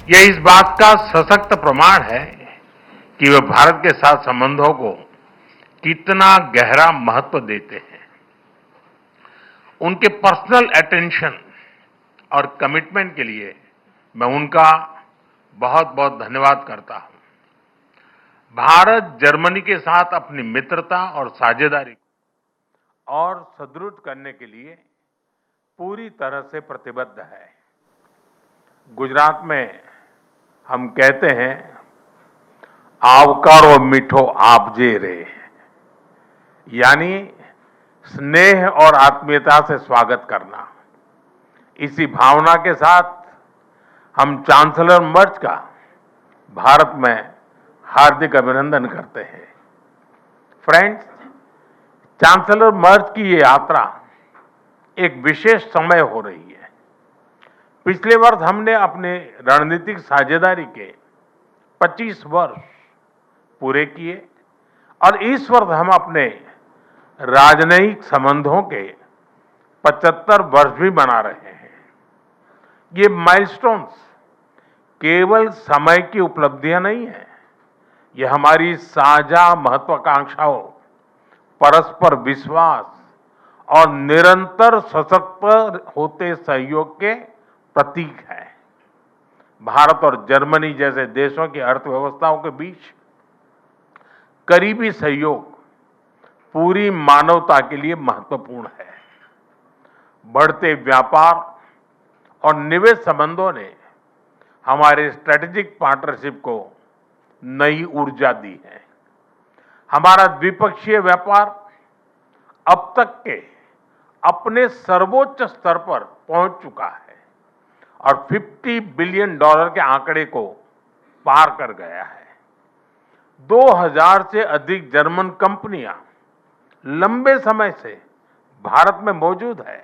यह इस बात का सशक्त प्रमाण है कि वे भारत के साथ संबंधों को कितना गहरा महत्व देते हैं। उनके पर्सनल अटेंशन और कमिटमेंट के लिए मैं उनका बहुत बहुत धन्यवाद करता हूं। भारत जर्मनी के साथ अपनी मित्रता और साझेदारी को और सुदृढ़ करने के लिए पूरी तरह से प्रतिबद्ध है। गुजरात में हम कहते हैं, आवकारो मीठो आपजे रे, यानी स्नेह और आत्मीयता से स्वागत करना। इसी भावना के साथ हम चांसलर मर्ज का भारत में हार्दिक अभिनंदन करते हैं। फ्रेंड्स, चांसलर मर्ज की ये यात्रा एक विशेष समय हो रही है। पिछले वर्ष हमने अपने रणनीतिक साझेदारी के 25 वर्ष पूरे किए और इस वर्ष हम अपने राजनयिक संबंधों के 75 वर्ष भी मना रहे हैं। ये माइलस्टोन्स केवल समय की उपलब्धियां नहीं है, ये हमारी साझा महत्वाकांक्षाओं, परस्पर विश्वास और निरंतर सशक्त होते सहयोग के प्रतीक है। भारत और जर्मनी जैसे देशों की अर्थव्यवस्थाओं के बीच करीबी सहयोग पूरी मानवता के लिए महत्वपूर्ण है। बढ़ते व्यापार और निवेश संबंधों ने हमारे स्ट्रेटेजिक पार्टनरशिप को नई ऊर्जा दी है। हमारा द्विपक्षीय व्यापार अब तक के अपने सर्वोच्च स्तर पर पहुंच चुका है और $50 बिलियन के आंकड़े को पार कर गया है। 2000 से अधिक जर्मन कंपनियां लंबे समय से भारत में मौजूद है।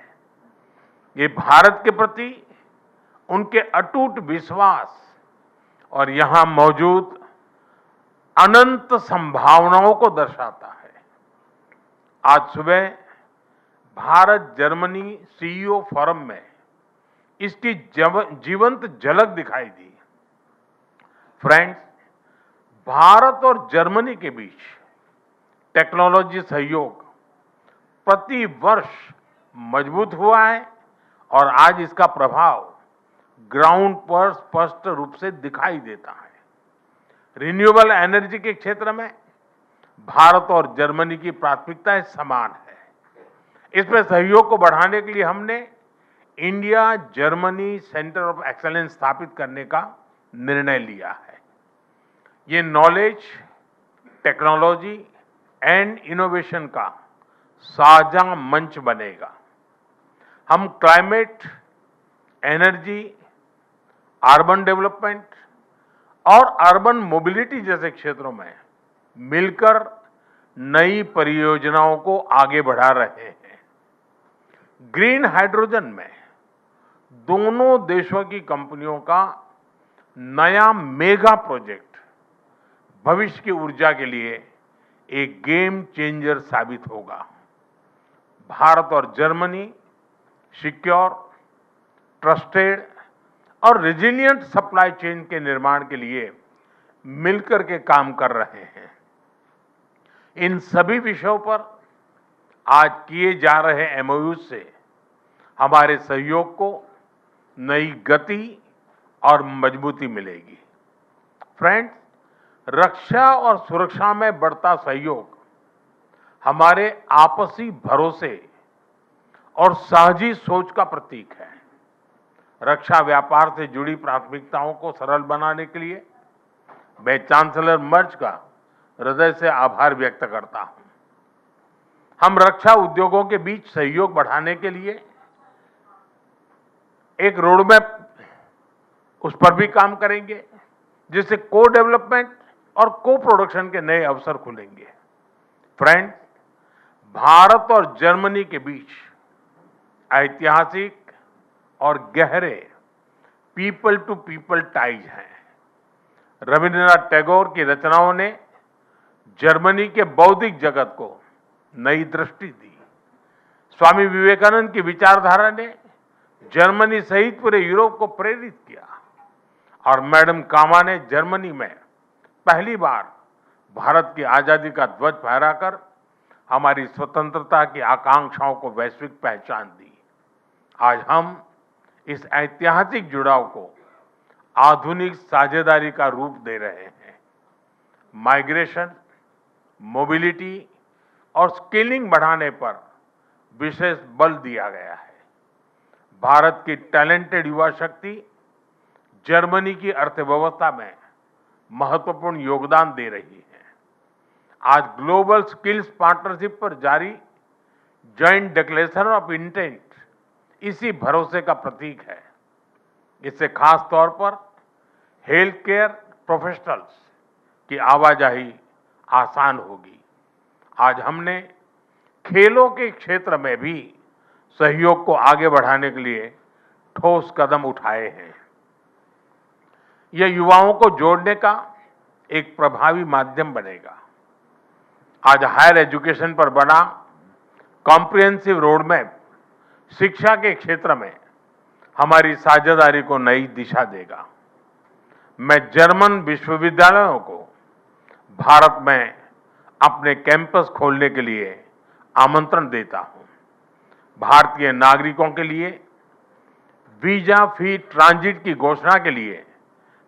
ये भारत के प्रति उनके अटूट विश्वास और यहां मौजूद अनंत संभावनाओं को दर्शाता है। आज सुबह भारत जर्मनी सीईओ फोरम में इसकी जीवंत झलक दिखाई दी। फ्रेंड्स, भारत और जर्मनी के बीच टेक्नोलॉजी सहयोग प्रति वर्ष मजबूत हुआ है और आज इसका प्रभाव ग्राउंड पर स्पष्ट रूप से दिखाई देता है। रिन्यूएबल एनर्जी के क्षेत्र में भारत और जर्मनी की प्राथमिकताएं समान है। इसमें सहयोग को बढ़ाने के लिए हमने India Germany centre of excellence स्थापित करने का निर्णय लिया है। ये नॉलेज, टेक्नोलॉजी एंड इनोवेशन का साझा मंच बनेगा। हम क्लाइमेट, एनर्जी, अर्बन डेवलपमेंट और अर्बन मोबिलिटी जैसे क्षेत्रों में मिलकर नई परियोजनाओं को आगे बढ़ा रहे हैं। ग्रीन हाइड्रोजन में दोनों देशों की कंपनियों का नया मेगा प्रोजेक्ट भविष्य की ऊर्जा के लिए एक गेम चेंजर साबित होगा। भारत और जर्मनी सिक्योर, ट्रस्टेड और रेजिलिएंट सप्लाई चेन के निर्माण के लिए मिलकर के काम कर रहे हैं। इन सभी विषयों पर आज किए जा रहे एमओयू से हमारे सहयोग को नई गति और मजबूती मिलेगी। फ्रेंड्स, रक्षा और सुरक्षा में बढ़ता सहयोग हमारे आपसी भरोसे और साझी सोच का प्रतीक है। रक्षा व्यापार से जुड़ी प्राथमिकताओं को सरल बनाने के लिए मैं चांसलर मर्ज का हृदय से आभार व्यक्त करता हूं। हम रक्षा उद्योगों के बीच सहयोग बढ़ाने के लिए एक रोडमैप, उस पर भी काम करेंगे, जिससे को डेवलपमेंट और को प्रोडक्शन के नए अवसर खुलेंगे। फ्रेंड्स, भारत और जर्मनी के बीच ऐतिहासिक और गहरे पीपल टू पीपल टाइज हैं। रविंद्रनाथ टैगोर की रचनाओं ने जर्मनी के बौद्धिक जगत को नई दृष्टि दी। स्वामी विवेकानंद की विचारधारा ने जर्मनी सहित पूरे यूरोप को प्रेरित किया और मैडम कामा ने जर्मनी में पहली बार भारत की आजादी का ध्वज फहराकर हमारी स्वतंत्रता की आकांक्षाओं को वैश्विक पहचान दी। आज हम इस ऐतिहासिक जुड़ाव को आधुनिक साझेदारी का रूप दे रहे हैं। माइग्रेशन, मोबिलिटी और स्किलिंग बढ़ाने पर विशेष बल दिया गया है। भारत की टैलेंटेड युवा शक्ति जर्मनी की अर्थव्यवस्था में महत्वपूर्ण योगदान दे रही है। आज ग्लोबल स्किल्स पार्टनरशिप पर जारी जॉइंट डिक्लेरेशन ऑफ इंटेंट इसी भरोसे का प्रतीक है। इससे खास तौर पर हेल्थ केयर प्रोफेशनल्स की आवाजाही आसान होगी। आज हमने खेलों के क्षेत्र में भी सहयोग को आगे बढ़ाने के लिए ठोस कदम उठाए हैं। यह युवाओं को जोड़ने का एक प्रभावी माध्यम बनेगा। आज हायर एजुकेशन पर बना कॉम्प्रिहेंसिव रोड मैप शिक्षा के क्षेत्र में हमारी साझेदारी को नई दिशा देगा। मैं जर्मन विश्वविद्यालयों को भारत में अपने कैंपस खोलने के लिए आमंत्रण देता हूं। भारतीय नागरिकों के लिए वीजा फ्री ट्रांजिट की घोषणा के लिए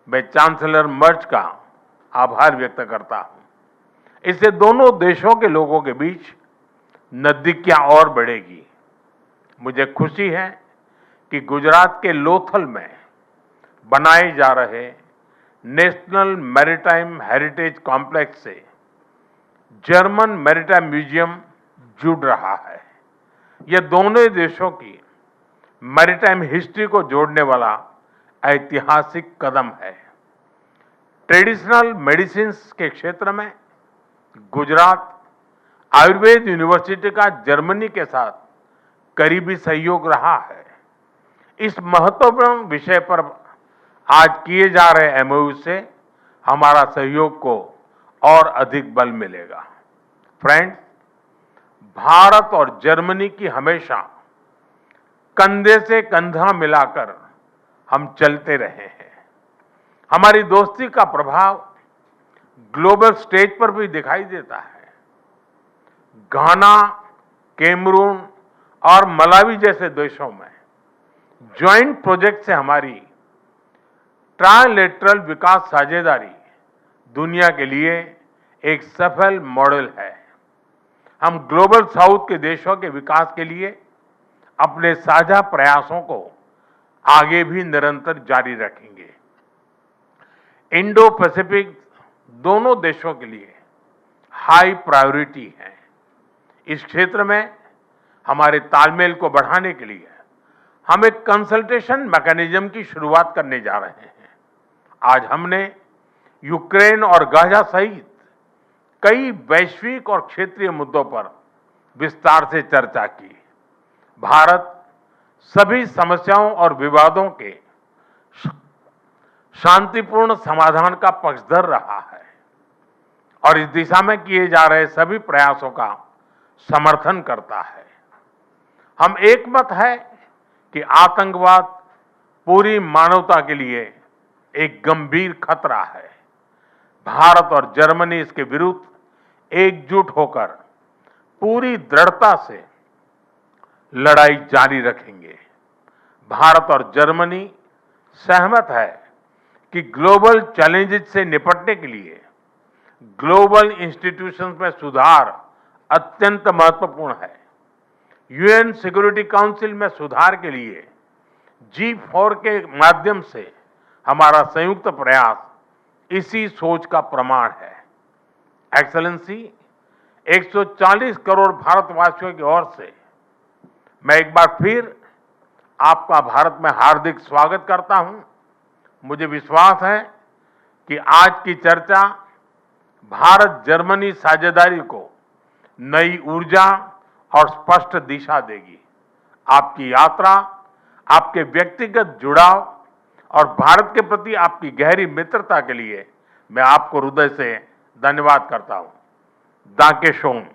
मैं चांसलर मर्ज का आभार व्यक्त करता हूं। इससे दोनों देशों के लोगों के बीच नजदीकियां और बढ़ेगी। मुझे खुशी है कि गुजरात के लोथल में बनाए जा रहे नेशनल मैरीटाइम हेरिटेज कॉम्प्लेक्स से जर्मन मैरीटाइम म्यूजियम जुड़ रहा है। यह दोनों देशों की मैरीटाइम हिस्ट्री को जोड़ने वाला ऐतिहासिक कदम है। ट्रेडिशनल मेडिसिन के क्षेत्र में गुजरात आयुर्वेद यूनिवर्सिटी का जर्मनी के साथ करीबी सहयोग रहा है। इस महत्वपूर्ण विषय पर आज किए जा रहे एमओयू से हमारा सहयोग को और अधिक बल मिलेगा। फ्रेंड्स, भारत और जर्मनी की हमेशा कंधे से कंधा मिलाकर हम चलते रहे हैं। हमारी दोस्ती का प्रभाव ग्लोबल स्टेज पर भी दिखाई देता है। घाना, कैमरून और मलावी जैसे देशों में ज्वाइंट प्रोजेक्ट से हमारी ट्राइलेटरल विकास साझेदारी दुनिया के लिए एक सफल मॉडल है। हम ग्लोबल साउथ के देशों के विकास के लिए अपने साझा प्रयासों को आगे भी निरंतर जारी रखेंगे। इंडो पैसिफिक दोनों देशों के लिए हाई प्रायोरिटी है। इस क्षेत्र में हमारे तालमेल को बढ़ाने के लिए हम एक कंसल्टेशन मैकेनिज्म की शुरुआत करने जा रहे हैं। आज हमने यूक्रेन और गाजा सहित कई वैश्विक और क्षेत्रीय मुद्दों पर विस्तार से चर्चा की। भारत सभी समस्याओं और विवादों के शांतिपूर्ण समाधान का पक्षधर रहा है और इस दिशा में किए जा रहे सभी प्रयासों का समर्थन करता है। हम एकमत है कि आतंकवाद पूरी मानवता के लिए एक गंभीर खतरा है। भारत और जर्मनी इसके विरुद्ध एकजुट होकर पूरी दृढ़ता से लड़ाई जारी रखेंगे। भारत और जर्मनी सहमत है कि ग्लोबल चैलेंजेस से निपटने के लिए ग्लोबल इंस्टीट्यूशंस में सुधार अत्यंत महत्वपूर्ण है। यूएन सिक्योरिटी काउंसिल में सुधार के लिए G4 के माध्यम से हमारा संयुक्त प्रयास इसी सोच का प्रमाण है। एक्सेलेंसी, 140 करोड़ भारतवासियों की ओर से मैं एक बार फिर आपका भारत में हार्दिक स्वागत करता हूं। मुझे विश्वास है कि आज की चर्चा भारत जर्मनी साझेदारी को नई ऊर्जा और स्पष्ट दिशा देगी। आपकी यात्रा, आपके व्यक्तिगत जुड़ाव और भारत के प्रति आपकी गहरी मित्रता के लिए मैं आपको हृदय से धन्यवाद करता हूं। दांके शोन।